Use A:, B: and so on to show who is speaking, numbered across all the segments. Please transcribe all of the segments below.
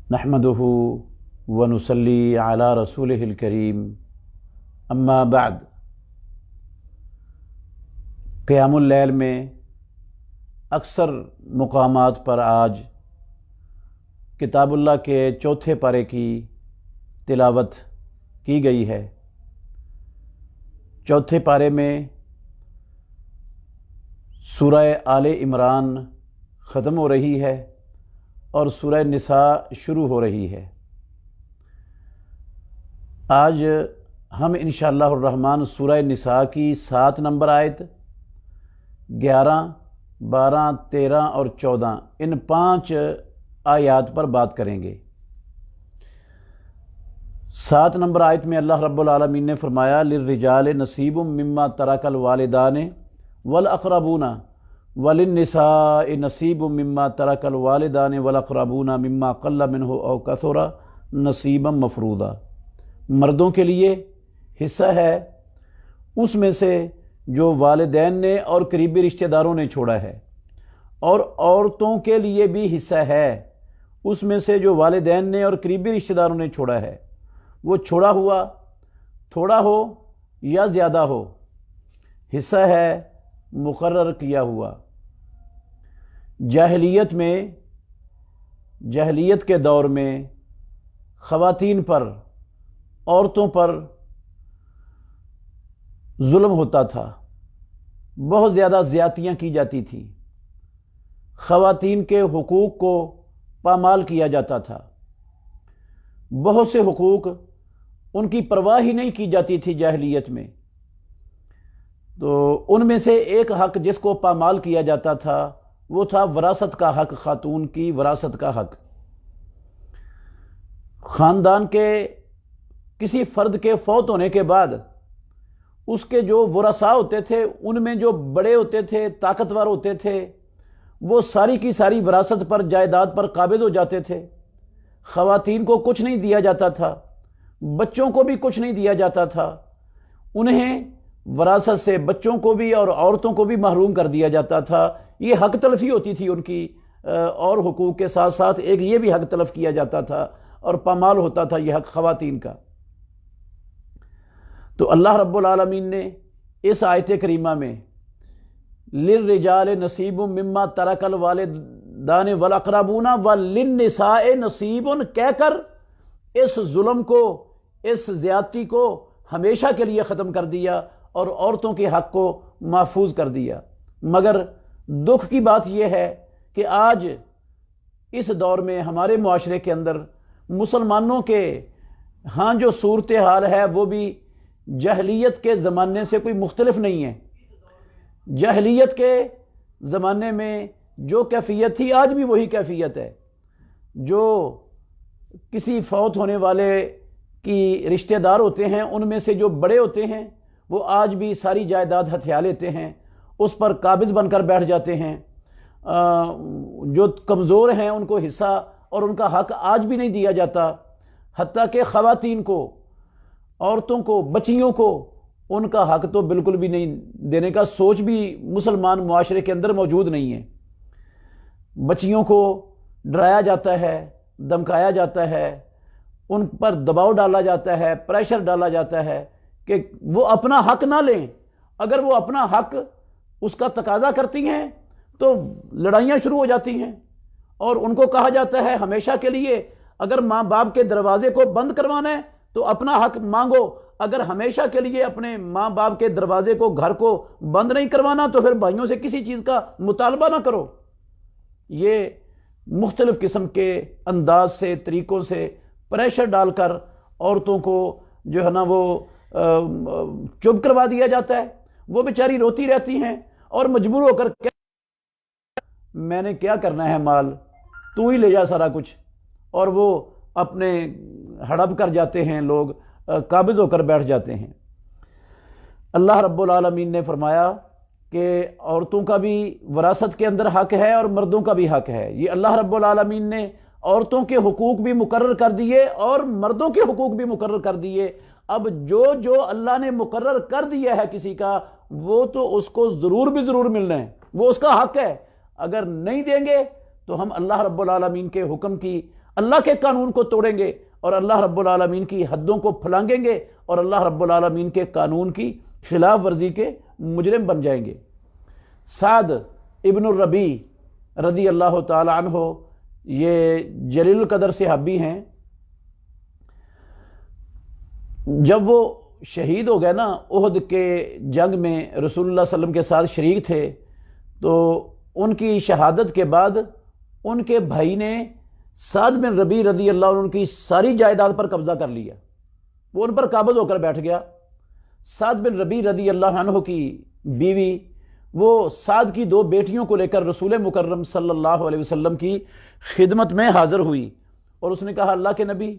A: نحمدہ ونصلی علی رسولہ الکریم اما بعد۔ قیام اللیل میں اکثر مقامات پر آج کتاب اللہ کے چوتھے پارے کی تلاوت کی گئی ہے۔ چوتھے پارے میں سورہ آل عمران ختم ہو رہی ہے اور سورہ نساء شروع ہو رہی ہے۔ آج ہم انشاءاللہ الرحمن سورہ نساء کی 7 نمبر آیت، 11، 12، 13 اور 14 ان 5 آیات پر بات کریں گے۔ 7 نمبر آیت میں اللہ رب العالمین نے فرمایا للرجال نصیب مما ترک الوالدان والاقربون وللنساء نصیب مما ترک الوالدان والاقربون مما قل منہ او کثر نصیبا مفروضا۔ مردوں کے لیے حصہ ہے اس میں سے جو والدین نے اور قریبی رشتہ داروں نے چھوڑا ہے، اور عورتوں کے لیے بھی حصہ ہے اس میں سے جو والدین نے اور قریبی رشتہ داروں نے چھوڑا ہے، وہ چھوڑا ہوا تھوڑا ہو یا زیادہ ہو، حصہ ہے مقرر کیا ہوا۔ جاہلیت کے دور میں خواتین پر، عورتوں پر ظلم ہوتا تھا، بہت زیادہ زیادتیاں کی جاتی تھیں، خواتین کے حقوق کو پامال کیا جاتا تھا، بہت سے حقوق ان کی پرواہ ہی نہیں کی جاتی تھی جاہلیت میں۔ تو ان میں سے ایک حق جس کو پامال کیا جاتا تھا وہ تھا وراثت کا حق، خاتون کی وراثت کا حق۔ خاندان کے کسی فرد کے فوت ہونے کے بعد اس کے جو ورثاء ہوتے تھے ان میں جو بڑے ہوتے تھے، طاقتور ہوتے تھے، وہ ساری کی ساری وراثت پر، جائیداد پر قابض ہو جاتے تھے۔ خواتین کو کچھ نہیں دیا جاتا تھا، بچوں کو بھی کچھ نہیں دیا جاتا تھا، انہیں وراثت سے بچوں کو بھی اور عورتوں کو بھی محروم کر دیا جاتا تھا۔ یہ حق تلفی ہوتی تھی ان کی، اور حقوق کے ساتھ ساتھ ایک یہ بھی حق تلف کیا جاتا تھا اور پامال ہوتا تھا یہ حق خواتین کا۔ تو اللہ رب العالمین نے اس آیت کریمہ میں للرجال نصیب مما ترک الوالدان والاقربون وللنساء نصیب کہہ کر اس ظلم کو، اس زیادتی کو ہمیشہ کے لیے ختم کر دیا اور عورتوں کے حق کو محفوظ کر دیا۔ مگر دکھ کی بات یہ ہے کہ آج اس دور میں ہمارے معاشرے کے اندر مسلمانوں کے ہاں جو صورتحال ہے وہ بھی جاہلیت کے زمانے سے کوئی مختلف نہیں ہے۔ جاہلیت کے زمانے میں جو کیفیت تھی آج بھی وہی کیفیت ہے۔ جو کسی فوت ہونے والے کی رشتہ دار ہوتے ہیں ان میں سے جو بڑے ہوتے ہیں وہ آج بھی ساری جائیداد ہتھیا لیتے ہیں، اس پر قابض بن کر بیٹھ جاتے ہیں۔ جو کمزور ہیں ان کو حصہ اور ان کا حق آج بھی نہیں دیا جاتا، حتیٰ کہ خواتین کو، عورتوں کو، بچیوں کو ان کا حق تو بالکل بھی نہیں دینے کا سوچ بھی مسلمان معاشرے کے اندر موجود نہیں ہے۔ بچیوں کو ڈرایا جاتا ہے، دھمکایا جاتا ہے، ان پر دباؤ ڈالا جاتا ہے، پریشر ڈالا جاتا ہے کہ وہ اپنا حق نہ لیں۔ اگر وہ اپنا حق اس کا تقاضا کرتی ہیں تو لڑائیاں شروع ہو جاتی ہیں، اور ان کو کہا جاتا ہے ہمیشہ کے لیے اگر ماں باپ کے دروازے کو بند کروانا ہے تو اپنا حق مانگو، اگر ہمیشہ کے لیے اپنے ماں باپ کے دروازے کو، گھر کو بند نہیں کروانا تو پھر بھائیوں سے کسی چیز کا مطالبہ نہ کرو۔ یہ مختلف قسم کے انداز سے، طریقوں سے پریشر ڈال کر عورتوں کو جو ہے نا وہ چپ کروا دیا جاتا ہے۔ وہ بیچاری روتی رہتی ہیں اور مجبور ہو کر میں نے کیا کرنا ہے، مال تو ہی لے جا سارا کچھ، اور وہ اپنے ہڑپ کر جاتے ہیں، لوگ قابض ہو کر بیٹھ جاتے ہیں۔ اللہ رب العالمین نے فرمایا کہ عورتوں کا بھی وراثت کے اندر حق ہے اور مردوں کا بھی حق ہے۔ یہ اللہ رب العالمین نے عورتوں کے حقوق بھی مقرر کر دیے اور مردوں کے حقوق بھی مقرر کر دیے۔ اب جو اللہ نے مقرر کر دیا ہے کسی کا، وہ تو اس کو ضرور بھی ضرور ملنا ہے، وہ اس کا حق ہے۔ اگر نہیں دیں گے تو ہم اللہ رب العالمین کے حکم کی اللہ کے قانون کو توڑیں گے اور اللہ رب العالمین کی حدوں کو پھلانگیں گے اور اللہ رب العالمین کے قانون کی خلاف ورزی کے مجرم بن جائیں گے۔ سعد ابن الربیع رضی اللہ تعالی عنہ یہ جلیل القدر صحابی ہیں۔ جب وہ شہید ہو گئے نا احد کے جنگ میں، رسول اللہ صلی اللہ علیہ وسلم کے ساتھ شریک تھے، تو ان کی شہادت کے بعد ان کے بھائی نے سعد بن ربیع رضی اللہ عنہ کی ساری جائیداد پر قبضہ کر لیا، وہ ان پر قابض ہو کر بیٹھ گیا۔ سعد بن ربیع رضی اللہ عنہ کی بیوی وہ سعد کی 2 بیٹیوں کو لے کر رسول مکرم صلی اللہ علیہ وسلم کی خدمت میں حاضر ہوئی اور اس نے کہا اللہ کے نبی،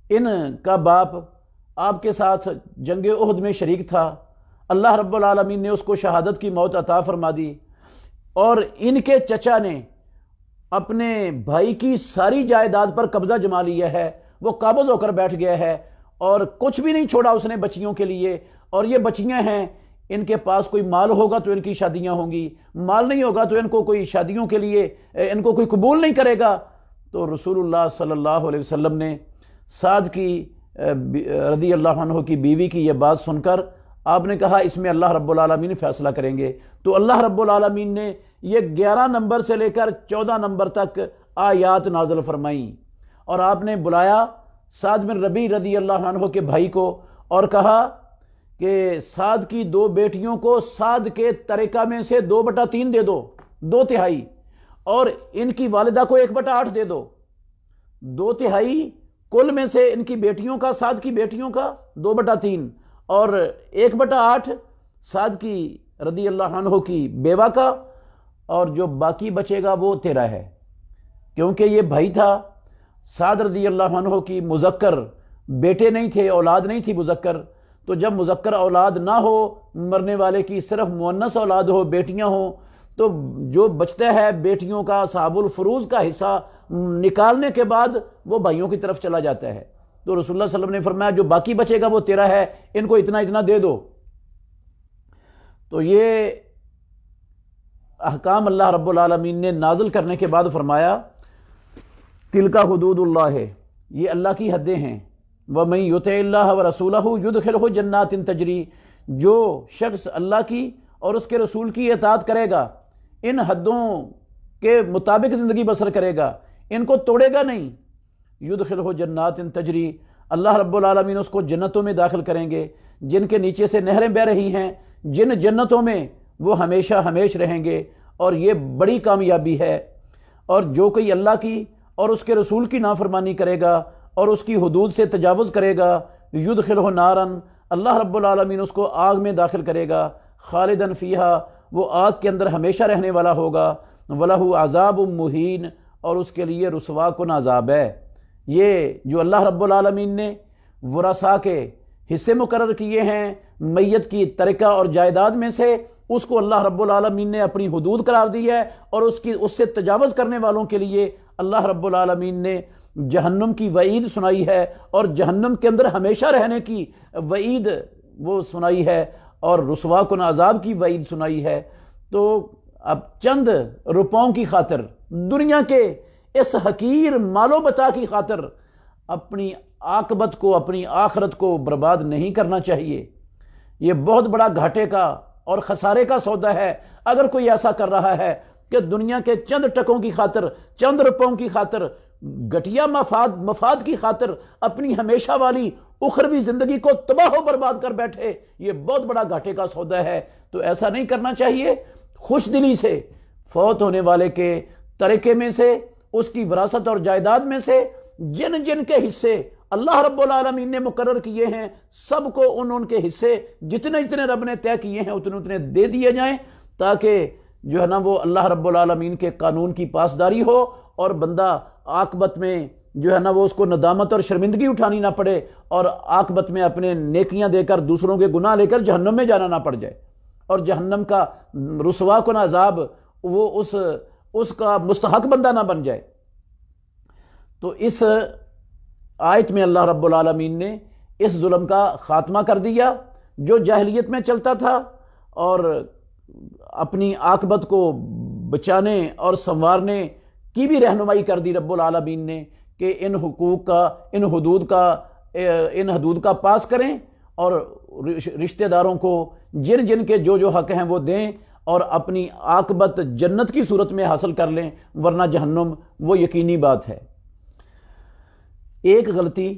A: ان کا باپ آپ کے ساتھ جنگ احد میں شریک تھا، اللہ رب العالمین نے اس کو شہادت کی موت عطا فرما دی، اور ان کے چچا نے اپنے بھائی کی ساری جائیداد پر قبضہ جما لیا ہے، وہ قابض ہو کر بیٹھ گیا ہے اور کچھ بھی نہیں چھوڑا اس نے بچیوں کے لیے، اور یہ بچیاں ہیں، ان کے پاس کوئی مال ہوگا تو ان کی شادیاں ہوں گی، مال نہیں ہوگا تو ان کو کوئی شادیوں کے لیے ان کو کوئی قبول نہیں کرے گا۔ تو رسول اللہ صلی اللہ علیہ وسلم نے سعد کی رضی اللہ عنہ کی بیوی کی یہ بات سن کر آپ نے کہا اس میں اللہ رب العالمین فیصلہ کریں گے۔ تو اللہ رب العالمین نے یہ 11 نمبر سے لے کر 14 نمبر تک آیات نازل فرمائیں، اور آپ نے بلایا سعد بن ربیع رضی اللہ عنہ کے بھائی کو اور کہا کہ سعد کی 2 بیٹیوں کو سعد کے ترکہ میں سے 2/3 دے دو، 2/3، اور ان کی والدہ کو 1/8 دے دو، 2/3 کل میں سے ان کی بیٹیوں کا، سعد کی بیٹیوں کا 2/3، اور 1/8 سعد کی رضی اللہ عنہ کی بیوہ کا، اور جو باقی بچے گا وہ تیرا ہے، کیونکہ یہ بھائی تھا۔ سعد رضی اللہ عنہ کی مذکر بیٹے نہیں تھے، اولاد نہیں تھی مذکر، تو جب مذکر اولاد نہ ہو، مرنے والے کی صرف مؤنث اولاد ہو، بیٹیاں ہوں، تو جو بچتا ہے بیٹیوں کا اصحاب الفروض کا حصہ نکالنے کے بعد وہ بھائیوں کی طرف چلا جاتا ہے۔ تو رسول اللہ صلی اللہ علیہ وسلم نے فرمایا جو باقی بچے گا وہ تیرا ہے، ان کو اتنا اتنا دے دو۔ تو یہ احکام اللہ رب العالمین نے نازل کرنے کے بعد فرمایا تلک حدود اللہ، یہ اللہ کی حدیں ہیں۔ وَمَن يُطِعِ اللَّهَ وَرَسُولَهُ يُدْخِلْهُ جَنَّاتٍ تَجْرِي، جو شخص اللہ کی اور اس کے رسول کی اطاعت کرے گا، ان حدوں کے مطابق زندگی بسر کرے گا، ان کو توڑے گا نہیں، يُدْخِلْهُ جَنَّاتٍ تَجْرِي، اللہ رب العالمین اس کو جنتوں میں داخل کریں گے جن کے نیچے سے نہریں بہہ رہی ہیں، جن جنتوں میں وہ ہمیشہ ہمیش رہیں گے، اور یہ بڑی کامیابی ہے۔ اور جو کوئی اللہ کی اور اس کے رسول کی نافرمانی کرے گا اور اس کی حدود سے تجاوز کرے گا، یدخلہ نارن، اللہ رب العالمین اس کو آگ میں داخل کرے گا، خالدن فیہا، وہ آگ کے اندر ہمیشہ رہنے والا ہوگا، وَلَهُ عَذَابٌ مُّہین، اور اس کے لیے رسوا کن عذاب ہے۔ یہ جو اللہ رب العالمین نے ورثاء کے حصے مقرر کیے ہیں میت کی ترکہ اور جائیداد میں سے، اس کو اللہ رب العالمین نے اپنی حدود قرار دی ہے، اور اس سے تجاوز کرنے والوں کے لیے اللہ رب العالمین نے جہنم کی وعید سنائی ہے، اور جہنم کے اندر ہمیشہ رہنے کی وعید وہ سنائی ہے، اور رسوا کن عذاب کی وعید سنائی ہے۔ تو اب چند روپوں کی خاطر، دنیا کے اس حقیر مال و متاع کی خاطر اپنی عاقبت کو، اپنی آخرت کو برباد نہیں کرنا چاہیے۔ یہ بہت بڑا گھاٹے کا اور خسارے کا سودا ہے اگر کوئی ایسا کر رہا ہے کہ دنیا کے چند ٹکوں کی خاطر، چند روپوں کی خاطر، گھٹیا مفاد کی خاطر اپنی ہمیشہ والی اخروی زندگی کو تباہ و برباد کر بیٹھے، یہ بہت بڑا گھاٹے کا سودا ہے۔ تو ایسا نہیں کرنا چاہیے، خوش دلی سے فوت ہونے والے کے ترکے میں سے، اس کی وراثت اور جائیداد میں سے جن جن کے حصے اللہ رب العالمین نے مقرر کیے ہیں، سب کو ان کے حصے جتنے جتنے رب نے طے کیے ہیں اتنے اتنے دے دیے جائیں، تاکہ جو ہے نا وہ اللہ رب العالمین کے قانون کی پاسداری ہو، اور بندہ عاقبت میں جو ہے نا وہ اس کو ندامت اور شرمندگی اٹھانی نہ پڑے، اور عاقبت میں اپنے نیکیاں دے کر دوسروں کے گناہ لے کر جہنم میں جانا نہ پڑ جائے، اور جہنم کا رسوا کن عذاب وہ اس کا مستحق بندہ نہ بن جائے۔ تو اس آیت میں اللہ رب العالمین نے اس ظلم کا خاتمہ کر دیا جو جاہلیت میں چلتا تھا، اور اپنی عاقبت کو بچانے اور سنوارنے کی بھی رہنمائی کر دی رب العالمین نے کہ ان حقوق کا ان حدود کا پاس کریں اور رشتہ داروں کو جن جن کے جو حق ہیں وہ دیں اور اپنی عاقبت جنت کی صورت میں حاصل کر لیں، ورنہ جہنم وہ یقینی بات ہے۔ ایک غلطی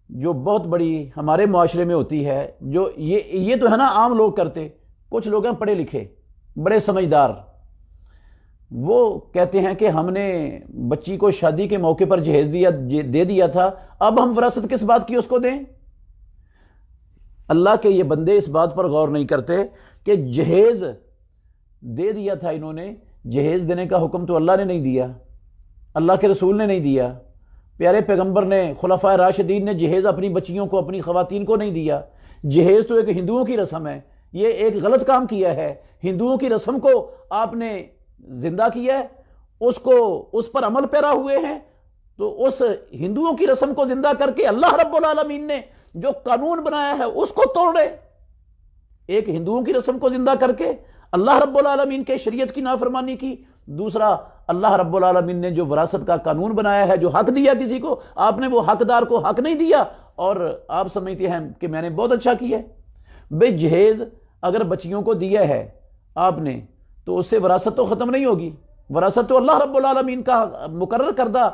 A: جو بہت بڑی ہمارے معاشرے میں ہوتی ہے، جو یہ تو ہے نا عام لوگ کرتے، کچھ لوگ ہیں پڑھے لکھے بڑے سمجھدار، وہ کہتے ہیں کہ ہم نے بچی کو شادی کے موقع پر جہیز دے دیا تھا، اب ہم وراثت کس بات کی اس کو دیں؟ اللہ کے یہ بندے اس بات پر غور نہیں کرتے کہ جہیز دے دیا تھا انہوں نے، جہیز دینے کا حکم تو اللہ نے نہیں دیا، اللہ کے رسول نے نہیں دیا، پیارے پیغمبر نے، خلفائے راشدین نے جہیز اپنی بچیوں کو، اپنی خواتین کو نہیں دیا۔ جہیز تو ایک ہندوؤں کی رسم ہے، یہ ایک غلط کام کیا ہے، ہندوؤں کی رسم کو آپ نے زندہ کیا ہے، اس پر عمل پیرا ہوئے ہیں، تو اس ہندوؤں کی رسم کو زندہ کر کے اللہ رب العالمین نے جو قانون بنایا ہے اس کو توڑ رہے۔ ایک ہندوؤں کی رسم کو زندہ کر کے اللہ رب العالمین کے شریعت کی نافرمانی کی، دوسرا اللہ رب العالمین نے جو وراثت کا قانون بنایا ہے، جو حق دیا کسی کو، آپ نے وہ حقدار کو حق نہیں دیا، اور آپ سمجھتے ہیں کہ میں نے بہت اچھا کیا ہے۔ بھئی جہیز اگر بچیوں کو دیا ہے آپ نے تو اس سے وراثت تو ختم نہیں ہوگی، وراثت تو اللہ رب العالمین کا مقرر کردہ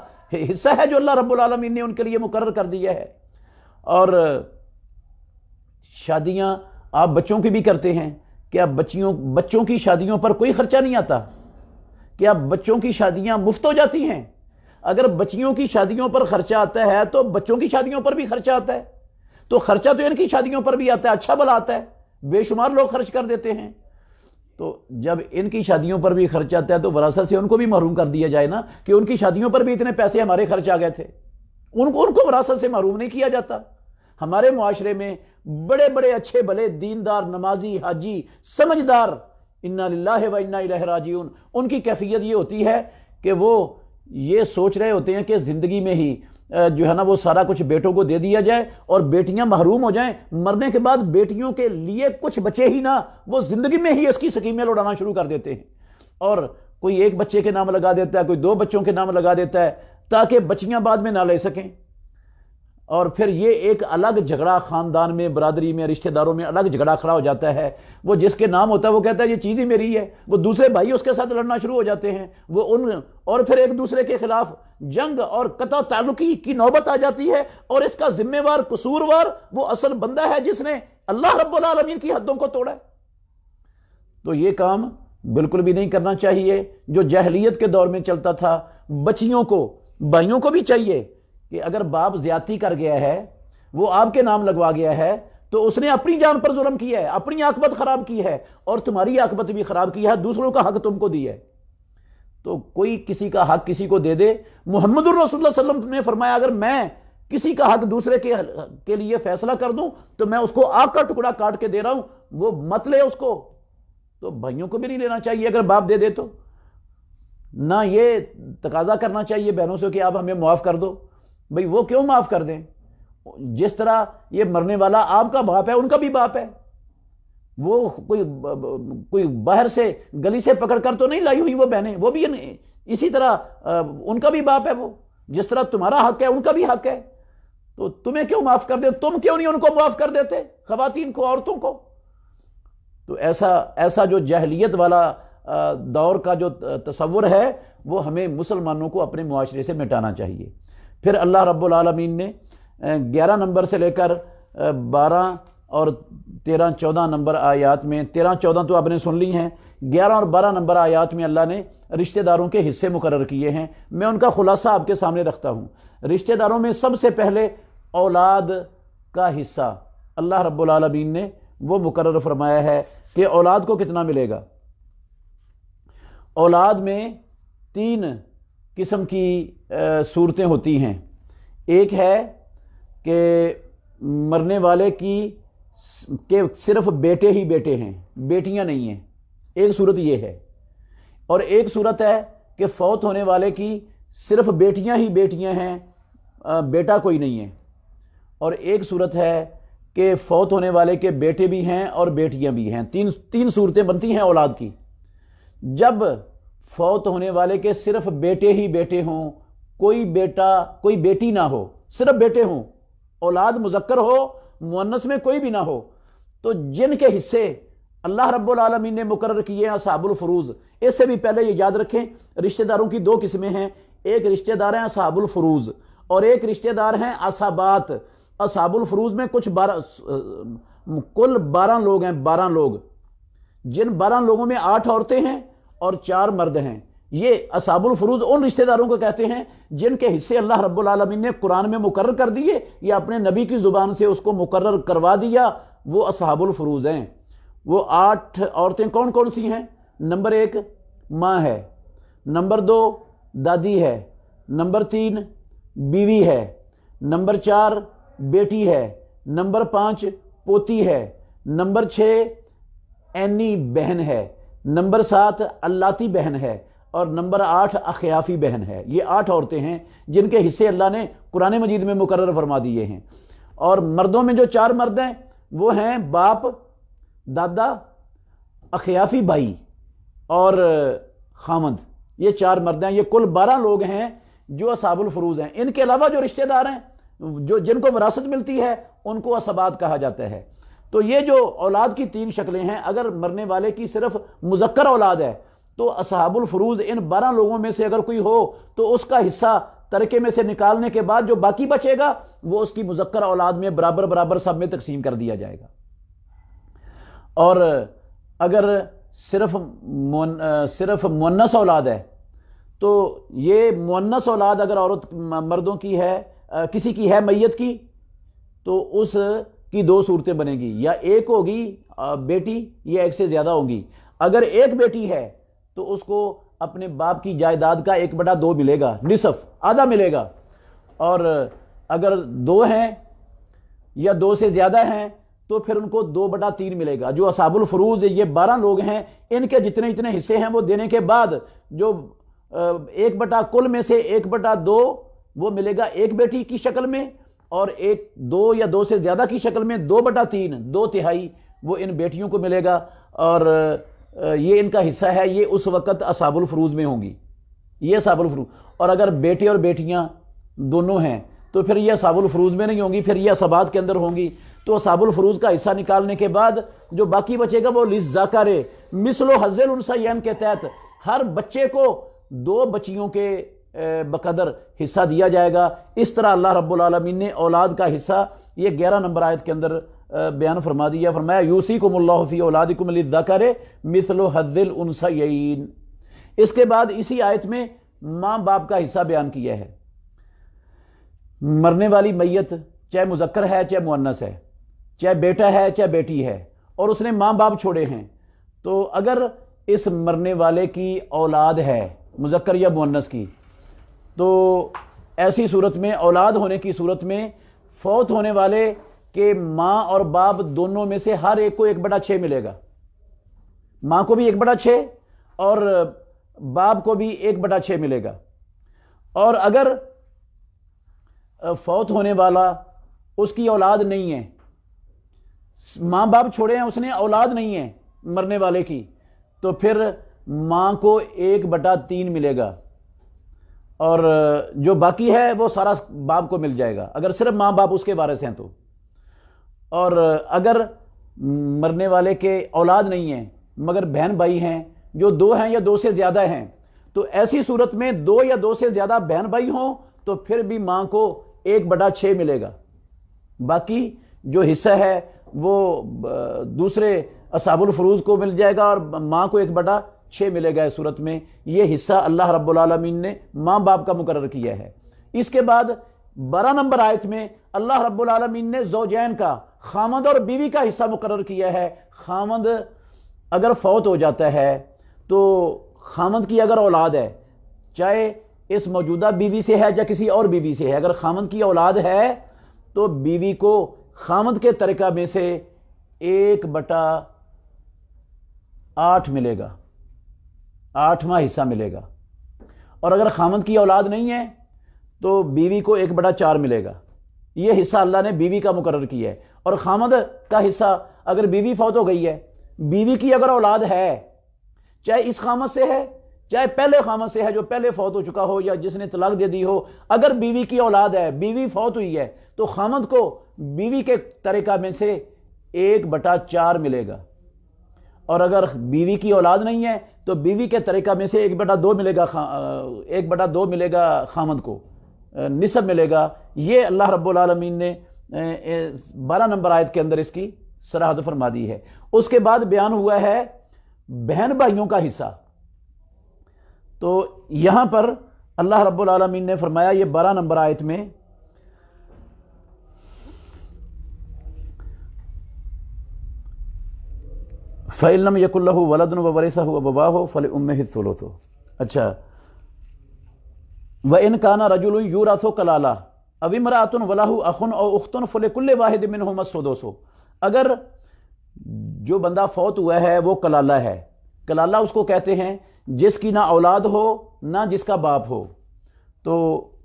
A: حصہ ہے جو اللہ رب العالمین نے ان کے لیے مقرر کر دیا ہے۔ اور شادیاں آپ بچوں کی بھی کرتے ہیں، کیا بچوں کی شادیوں پر کوئی خرچہ نہیں آتا؟ کیا بچوں کی شادیاں مفت ہو جاتی ہیں؟ اگر بچیوں کی شادیوں پر خرچہ آتا ہے تو بچوں کی شادیوں پر بھی خرچہ آتا ہے، تو خرچہ تو ان کی شادیوں پر بھی آتا ہے، اچھا بھلا آتا ہے، بے شمار لوگ خرچ کر دیتے ہیں۔ تو جب ان کی شادیوں پر بھی خرچ آتا ہے تو وراثت سے ان کو بھی محروم کر دیا جائے نا، کہ ان کی شادیوں پر بھی اتنے پیسے ہمارے خرچ آ گئے تھے، ان کو وراثت سے محروم نہیں کیا جاتا۔ ہمارے معاشرے میں بڑے بڑے اچھے بھلے دیندار، نمازی، حاجی، سمجھدار، انا للہ و انا الیہ راجعون، ان کی کیفیت یہ ہوتی ہے کہ وہ یہ سوچ رہے ہوتے ہیں کہ زندگی میں ہی جو ہے نا وہ سارا کچھ بیٹوں کو دے دیا جائے اور بیٹیاں محروم ہو جائیں، مرنے کے بعد بیٹیوں کے لیے کچھ بچے ہی نہ، وہ زندگی میں ہی اس کی سکیمیں لوٹانا شروع کر دیتے ہیں، اور کوئی ایک بچے کے نام لگا دیتا ہے، کوئی دو بچوں کے نام لگا دیتا ہے تاکہ بچیاں بعد میں نہ لے سکیں، اور پھر یہ ایک الگ جھگڑا خاندان میں، برادری میں، رشتہ داروں میں الگ جھگڑا کھڑا ہو جاتا ہے۔ وہ جس کے نام ہوتا ہے وہ کہتا ہے یہ چیز ہی میری ہے، وہ دوسرے بھائی اس کے ساتھ لڑنا شروع ہو جاتے ہیں، اور پھر ایک دوسرے کے خلاف جنگ اور قطع تعلقی کی نوبت آ جاتی ہے، اور اس کا ذمہ وار، قصوروار وہ اصل بندہ ہے جس نے اللہ رب العالمین کی حدوں کو توڑا ہے۔ تو یہ کام بالکل بھی نہیں کرنا چاہیے جو جاہلیت کے دور میں چلتا تھا۔ بچیوں کو، بھائیوں کو بھی چاہیے کہ اگر باپ زیادتی کر گیا ہے، وہ آپ کے نام لگوا گیا ہے، تو اس نے اپنی جان پر ظلم کیا ہے، اپنی عاقبت خراب کی ہے، اور تمہاری عاقبت بھی خراب کی ہے، دوسروں کا حق تم کو دیا ہے۔ تو کوئی کسی کا حق کسی کو دے دے، محمد الرسول صلی اللہ علیہ وسلم نے فرمایا اگر میں کسی کا حق دوسرے کے لیے فیصلہ کر دوں تو میں اس کو آگ کا ٹکڑا کاٹ کے دے رہا ہوں، وہ مت لے اس کو۔ تو بھائیوں کو بھی نہیں لینا چاہیے اگر باپ دے دے تو، نہ یہ تقاضا کرنا چاہیے بہنوں سے کہ آپ ہمیں معاف کر دو۔ بھئی وہ کیوں معاف کر دیں؟ جس طرح یہ مرنے والا آپ کا باپ ہے، ان کا بھی باپ ہے، وہ کوئی باہر سے گلی سے پکڑ کر تو نہیں لائی ہوئی وہ بہنیں، وہ بھی اسی طرح ان کا بھی باپ ہے، وہ جس طرح تمہارا حق ہے ان کا بھی حق ہے۔ تو تمہیں کیوں معاف کر دے؟ تم کیوں نہیں ان کو معاف کر دیتے، خواتین کو، عورتوں کو؟ تو ایسا جو جاہلیت والا دور کا جو تصور ہے وہ ہمیں مسلمانوں کو اپنے معاشرے سے مٹانا چاہیے۔ پھر اللہ رب العالمین نے 11 نمبر سے لے کر 12 اور 13 14 نمبر آیات میں، 13 14 تو آپ نے سن لی ہیں، 11 اور 12 نمبر آیات میں اللہ نے رشتہ داروں کے حصے مقرر کیے ہیں۔ میں ان کا خلاصہ آپ کے سامنے رکھتا ہوں۔ رشتہ داروں میں سب سے پہلے اولاد کا حصہ اللہ رب العالمین نے وہ مقرر فرمایا ہے کہ اولاد کو کتنا ملے گا۔ اولاد میں 3 قسم کی صورتیں ہوتی ہیں۔ ایک ہے کہ مرنے والے کے صرف بیٹے ہی بیٹے ہیں، بیٹیاں نہیں ہیں، ایک صورت یہ ہے۔ اور ایک صورت ہے کہ فوت ہونے والے کی صرف بیٹیاں ہی بیٹیاں ہیں، بیٹا کوئی نہیں ہے۔ اور ایک صورت ہے کہ فوت ہونے والے کے بیٹے بھی ہیں اور بیٹیاں بھی ہیں۔ تین صورتیں بنتی ہیں اولاد کی۔ جب فوت ہونے والے کے صرف بیٹے ہی بیٹے ہوں، کوئی بیٹا کوئی بیٹی نہ ہو، صرف بیٹے ہوں، اولاد مذکر ہو، مؤنث میں کوئی بھی نہ ہو، تو جن کے حصے اللہ رب العالمین نے مقرر کیے ہیں اصحاب الفروض، اس سے بھی پہلے یہ یاد رکھیں رشتہ داروں کی دو قسمیں ہیں، ایک رشتہ دار ہیں اصحاب الفروض اور ایک رشتہ دار ہیں عصبات۔ اصحاب الفروض میں کل 12 لوگ ہیں، 12 لوگ، جن 12 لوگوں میں 8 عورتیں ہیں اور 4 مرد ہیں۔ یہ اصحاب الفروض ان رشتہ داروں کو کہتے ہیں جن کے حصے اللہ رب العالمین نے قرآن میں مقرر کر دیے یا اپنے نبی کی زبان سے اس کو مقرر کروا دیا، وہ اصحاب الفروض ہیں۔ وہ 8 عورتیں کون کون سی ہیں؟ نمبر 1 ماں ہے، نمبر 2 دادی ہے، نمبر 3 بیوی ہے، نمبر 4 بیٹی ہے، نمبر 5 پوتی ہے، نمبر 6 اینی بہن ہے، نمبر 7 اللاتی بہن ہے اور نمبر 8 اخیافی بہن ہے۔ یہ 8 عورتیں ہیں جن کے حصے اللہ نے قرآن مجید میں مقرر فرما دیے ہیں۔ اور مردوں میں جو 4 مرد ہیں وہ ہیں باپ، دادا، اخیافی بھائی اور خامند۔ یہ 4 مرد ہیں، یہ کل 12 لوگ ہیں جو اصحاب الفروض ہیں۔ ان کے علاوہ جو رشتہ دار ہیں جن کو وراثت ملتی ہے ان کو عصبات کہا جاتا ہے۔ تو یہ جو اولاد کی 3 شکلیں ہیں، اگر مرنے والے کی صرف مذکر اولاد ہے تو اصحاب الفروض ان 12 لوگوں میں سے اگر کوئی ہو تو اس کا حصہ ترکے میں سے نکالنے کے بعد جو باقی بچے گا وہ اس کی مذکر اولاد میں برابر برابر سب میں تقسیم کر دیا جائے گا۔ اور اگر صرف مؤنث اولاد ہے تو یہ مؤنث اولاد اگر عورت مردوں کی ہے، کسی کی ہے میت کی، تو اس کی 2 صورتیں بنے گی، یا ایک ہوگی بیٹی یا ایک سے زیادہ ہوگی۔ اگر ایک بیٹی ہے تو اس کو اپنے باپ کی جائیداد کا 1/2 ملے گا، نصف، آدھا ملے گا۔ اور اگر 2 ہیں یا 2 سے زیادہ ہیں تو پھر ان کو 2/3 ملے گا۔ جو اصحاب الفروض یہ 12 لوگ ہیں، ان کے جتنے حصے ہیں وہ دینے کے بعد جو 1/کل میں سے 1/2 وہ ملے گا ایک بیٹی کی شکل میں، اور 2 یا 2 سے زیادہ کی شکل میں 2/3، 2/3 وہ ان بیٹیوں کو ملے گا۔ اور یہ ان کا حصہ ہے، یہ اس وقت اصحاب الفروض میں ہوں گی، یہ اصحاب الفروض۔ اور اگر بیٹے اور بیٹیاں دونوں ہیں تو پھر یہ اصحاب الفروض میں نہیں ہوں گی، پھر یہ عصبات کے اندر ہوں گی۔ تو اصحاب الفروض کا حصہ نکالنے کے بعد جو باقی بچے گا وہ للذکر مثل حظ الانثیین کے تحت ہر بچے کو 2 بچیوں کے بقدر حصہ دیا جائے گا۔ اس طرح اللہ رب العالمین نے اولاد کا حصہ یہ 11 نمبر آیت کے اندر بیان فرما دیا۔ فرمایا یوصیکم اللہ فی اولادکم للذکر مثل حظ الانثیین۔ اس کے بعد اسی آیت میں ماں باپ کا حصہ بیان کیا ہے۔ مرنے والی میت چاہے مذکر ہے چاہے مؤنث ہے، چاہے بیٹا ہے چاہے بیٹی ہے، اور اس نے ماں باپ چھوڑے ہیں، تو اگر اس مرنے والے کی اولاد ہے مذکر یا مؤنث کی، تو ایسی صورت میں اولاد ہونے کی صورت میں فوت ہونے والے کے ماں اور باپ دونوں میں سے ہر ایک کو 1/6 ملے گا۔ ماں کو بھی 1/6 اور باپ کو بھی 1/6 ملے گا۔ اور اگر فوت ہونے والا اس کی اولاد نہیں ہے، ماں باپ چھوڑے ہیں، اس نے اولاد نہیں ہے مرنے والے کی، تو پھر ماں کو 1/3 ملے گا، اور جو باقی ہے وہ سارا باپ کو مل جائے گا اگر صرف ماں باپ اس کے وارث ہیں تو۔ اور اگر مرنے والے کے اولاد نہیں ہیں مگر بہن بھائی ہیں جو 2 ہیں یا 2 سے زیادہ ہیں، تو ایسی صورت میں 2 یا 2 سے زیادہ بہن بھائی ہوں تو پھر بھی ماں کو 1/6 ملے گا۔ باقی جو حصہ ہے وہ دوسرے اصحاب الفروض کو مل جائے گا اور ماں کو 1/6 ملے گا۔ اس صورت میں یہ حصہ اللہ رب العالمین نے ماں باپ کا مقرر کیا ہے۔ اس کے بعد 12 نمبر آیت میں اللہ رب العالمین نے زوجین کا، خامند اور بیوی کا حصہ مقرر کیا ہے۔ خامند اگر فوت ہو جاتا ہے تو خامند کی اگر اولاد ہے، چاہے اس موجودہ بیوی سے ہے یا کسی اور بیوی سے ہے، اگر خامند کی اولاد ہے تو بیوی کو خامند کے ترکہ میں سے 1/8 ملے گا، 8واں حصہ ملے گا۔ اور اگر خامند کی اولاد نہیں ہے تو بیوی کو 1/4 ملے گا۔ یہ حصہ اللہ نے بیوی کا مقرر کیا ہے۔ اور خامند کا حصہ اگر بیوی فوت ہو گئی ہے، بیوی کی اگر اولاد ہے، چاہے اس خامند سے ہے چاہے پہلے خامد سے ہے جو پہلے فوت ہو چکا ہو یا جس نے طلاق دے دی ہو، اگر بیوی کی اولاد ہے، بیوی فوت ہوئی ہے، تو خامد کو بیوی کے ترکہ میں سے 1/4 ملے گا، اور اگر بیوی کی اولاد نہیں ہے تو بیوی کے ترکہ میں سے 1/2 ملے گا، 1/2 ملے گا خامد کو، نصف ملے گا۔ یہ اللہ رب العالمین نے 12 نمبر آیت کے اندر اس کی صراحت فرما دی ہے۔ اس کے بعد بیان ہوا ہے بہن بھائیوں کا حصہ، تو یہاں پر اللہ رب العالمین نے فرمایا یہ 12 نمبر آیت میں فَإِن لَّمْ يَكُن لَّهُ وَلَدٌ وَوَرِثَهُ أَبَوَاهُ فَلِأُمِّهِ الثُّلُثُ۔ اچھا، وَإِن كَانَ رَجُلٌ يُورَثُ كَلَالَةً أَوِ امْرَأَةٌ وَلَهُ أَخٌ أَوْ أُخْتٌ فَلِكُلِّ وَاحِدٍ مِّنْهُمَا السُّدُسُ۔ اگر جو بندہ فوت ہوا ہے وہ کلالہ ہے، کلالہ اس کو کہتے ہیں جس کی نہ اولاد ہو نہ جس کا باپ ہو، تو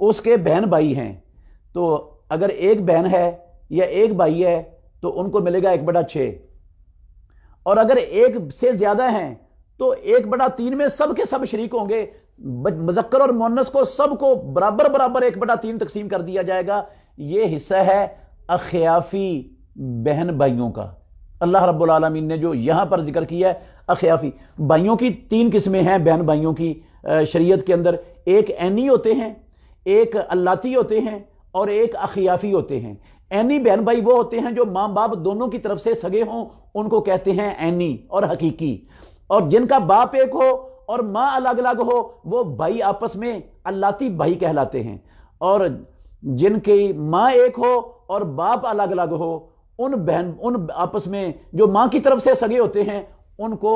A: اس کے بہن بھائی ہیں، تو اگر ایک بہن ہے یا ایک بھائی ہے تو ان کو ملے گا 1/6، اور اگر ایک سے زیادہ ہیں تو 1/3 میں سب کے سب شریک ہوں گے، مذکر اور مؤنث کو سب کو برابر برابر 1/3 تقسیم کر دیا جائے گا۔ یہ حصہ ہے اخیافی بہن بھائیوں کا۔ اللہ رب العالمین نے جو یہاں پر ذکر کیا ہے اخیافی بھائیوں کی 3 قسمیں ہیں بہن بھائیوں کی شریعت کے اندر، ایک عینی ہوتے ہیں، ایک اللاتی ہوتے ہیں، اور ایک اخیافی ہوتے ہیں۔ عینی بہن بھائی وہ ہوتے ہیں جو ماں باپ دونوں کی طرف سے سگے ہوں، ان کو کہتے ہیں عینی اور حقیقی، اور جن کا باپ ایک ہو اور ماں الگ الگ ہو وہ بھائی آپس میں اللاتی بھائی کہلاتے ہیں، اور جن کی ماں ایک ہو اور باپ الگ الگ ہو ان آپس میں جو ماں کی طرف سے سگے ہوتے ہیں ان کو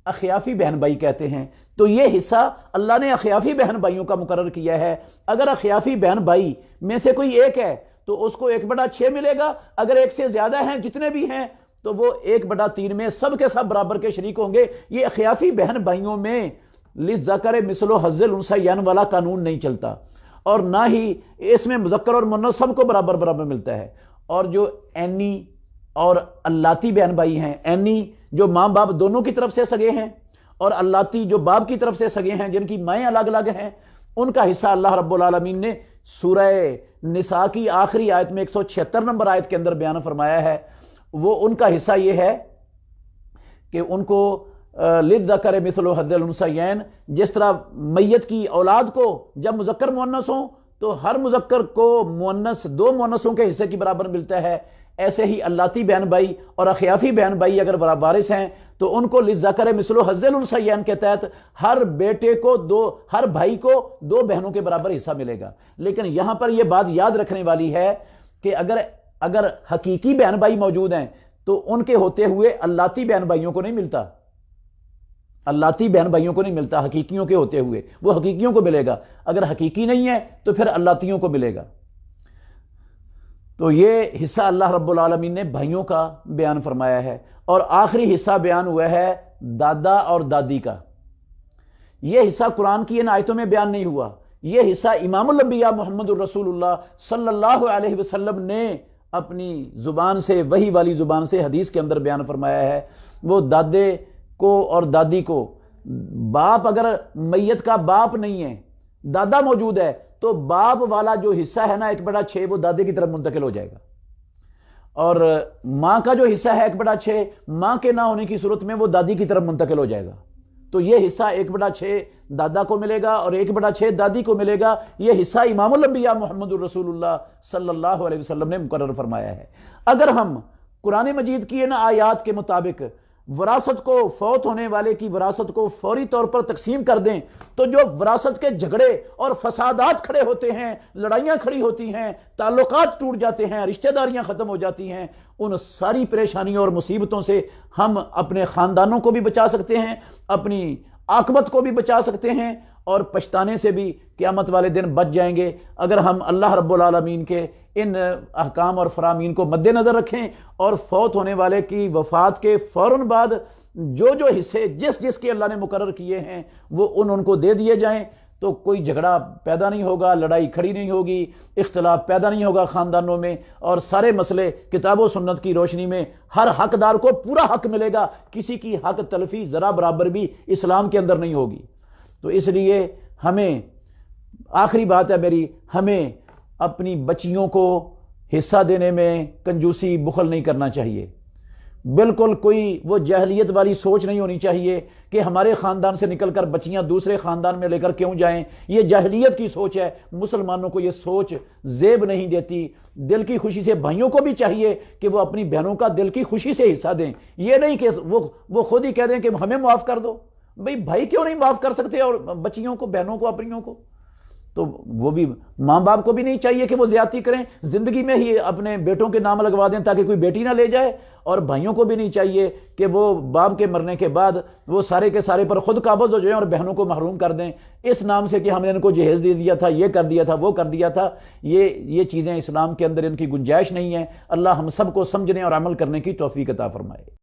A: اخیافی بہن بھائی کہتے ہیں۔ تو یہ حصہ اللہ نے اخیافی بہن بھائیوں کا مقرر کیا ہے۔ اگر اخیافی بہن بھائی میں سے کوئی ایک ہے تو اس کو 1/6 ملے گا، اگر ایک سے زیادہ ہیں جتنے بھی ہیں تو وہ 1/3 میں سب کے سب برابر کے شریک ہوں گے۔ یہ اخیافی بہن بھائیوں میں للذکر مثل حظ الانثیین والا قانون نہیں چلتا، اور نہ ہی اس میں مذکر اور مؤنث سب کو برابر برابر ملتا ہے۔ اور جو عینی اور اللاتی بہن بھائی ہیں، عینی جو ماں باپ دونوں کی طرف سے سگے ہیں، اور اللاتی جو باپ کی طرف سے سگے ہیں جن کی مائیں الگ الگ ہیں، ان کا حصہ اللہ رب العالمین نے سورہ نساء کی آخری آیت میں 176 نمبر آیت کے اندر بیان فرمایا ہے۔ وہ ان کا حصہ یہ ہے کہ ان کو للذکر مثل حظ الانثیین، جس طرح میت کی اولاد کو جب مذکر مؤنث ہوں تو ہر مذکر کو مؤنث 2 مؤنثوں کے حصے کی برابر ملتا ہے، ایسے ہی اللاتی بہن بھائی اور اخیافی بہن بھائی اگر وارث ہیں تو ان کو للذکر مثل حظ الانثیین کے تحت ہر بیٹے کو ہر بھائی کو 2 بہنوں کے برابر حصہ ملے گا۔ لیکن یہاں پر یہ بات یاد رکھنے والی ہے کہ اگر حقیقی بہن بھائی موجود ہیں تو ان کے ہوتے ہوئے اللاتی بہن بھائیوں کو نہیں ملتا، اللاتی بہن بھائیوں کو نہیں ملتا، حقیقیوں کے ہوتے ہوئے وہ حقیقیوں کو ملے گا، اگر حقیقی نہیں ہے تو پھر اللاتیوں کو ملے گا۔ تو یہ حصہ اللہ رب العالمین نے بھائیوں کا بیان فرمایا ہے۔ اور آخری حصہ بیان ہوا ہے دادا اور دادی کا۔ یہ حصہ قرآن کی ان آیتوں میں بیان نہیں ہوا، یہ حصہ امام الانبیاء محمد الرسول اللہ صلی اللہ علیہ وسلم نے اپنی زبان سے، وحی والی زبان سے حدیث کے اندر بیان فرمایا ہے۔ وہ دادے کو اور دادی کو، باپ اگر میت کا باپ نہیں ہے، دادا موجود ہے تو باپ والا جو حصہ ہے نا 1/6 وہ دادے کی طرف منتقل ہو جائے گا، اور ماں کا جو حصہ ہے 1/6 ماں کے نہ ہونے کی صورت میں وہ دادی کی طرف منتقل ہو جائے گا۔ تو یہ حصہ 1/6 دادا کو ملے گا اور 1/6 دادی کو ملے گا۔ یہ حصہ امام الانبیاء محمد الرسول اللہ صلی اللہ علیہ وسلم نے مقرر فرمایا ہے۔ اگر ہم قرآن مجید کی ان آیات کے مطابق وراثت کو، فوت ہونے والے کی وراثت کو فوری طور پر تقسیم کر دیں تو جو وراثت کے جھگڑے اور فسادات کھڑے ہوتے ہیں، لڑائیاں کھڑی ہوتی ہیں، تعلقات ٹوٹ جاتے ہیں، رشتہ داریاں ختم ہو جاتی ہیں، ان ساری پریشانیوں اور مصیبتوں سے ہم اپنے خاندانوں کو بھی بچا سکتے ہیں، اپنی عاقبت کو بھی بچا سکتے ہیں، اور پچھتانے سے بھی قیامت والے دن بچ جائیں گے اگر ہم اللہ رب العالمین کے ان احکام اور فرامین کو مد نظر رکھیں، اور فوت ہونے والے کی وفات کے فوراً بعد جو حصے جس کے اللہ نے مقرر کیے ہیں وہ ان کو دے دیے جائیں، تو کوئی جھگڑا پیدا نہیں ہوگا، لڑائی کھڑی نہیں ہوگی، اختلاف پیدا نہیں ہوگا خاندانوں میں، اور سارے مسئلے کتاب و سنت کی روشنی میں ہر حقدار کو پورا حق ملے گا، کسی کی حق تلفی ذرا برابر بھی اسلام کے اندر نہیں ہوگی۔ تو اس لیے ہمیں، آخری بات ہے میری، ہمیں اپنی بچیوں کو حصہ دینے میں کنجوسی بخل نہیں کرنا چاہیے۔ بالکل کوئی وہ جاہلیت والی سوچ نہیں ہونی چاہیے کہ ہمارے خاندان سے نکل کر بچیاں دوسرے خاندان میں لے کر کیوں جائیں، یہ جاہلیت کی سوچ ہے۔ مسلمانوں کو یہ سوچ زیب نہیں دیتی۔ دل کی خوشی سے بھائیوں کو بھی چاہیے کہ وہ اپنی بہنوں کا دل کی خوشی سے حصہ دیں، یہ نہیں کہ وہ خود ہی کہہ دیں کہ ہمیں معاف کر دو۔ بھائی کیوں نہیں معاف کر سکتے اور بچیوں کو، بہنوں کو، اپنیوں کو؟ تو وہ بھی ماں باپ کو بھی نہیں چاہیے کہ وہ زیادتی کریں، زندگی میں ہی اپنے بیٹوں کے نام لگوا دیں تاکہ کوئی بیٹی نہ لے جائے، اور بھائیوں کو بھی نہیں چاہیے کہ وہ باپ کے مرنے کے بعد وہ سارے کے سارے پر خود قابض ہو جائیں اور بہنوں کو محروم کر دیں اس نام سے کہ ہم نے ان کو جہیز دے دیا تھا، یہ کر دیا تھا، وہ کر دیا تھا۔ یہ چیزیں اسلام کے اندر ان کی گنجائش نہیں ہے۔ اللہ ہم سب کو سمجھنے اور عمل کرنے کی توفیق عطا فرمائے۔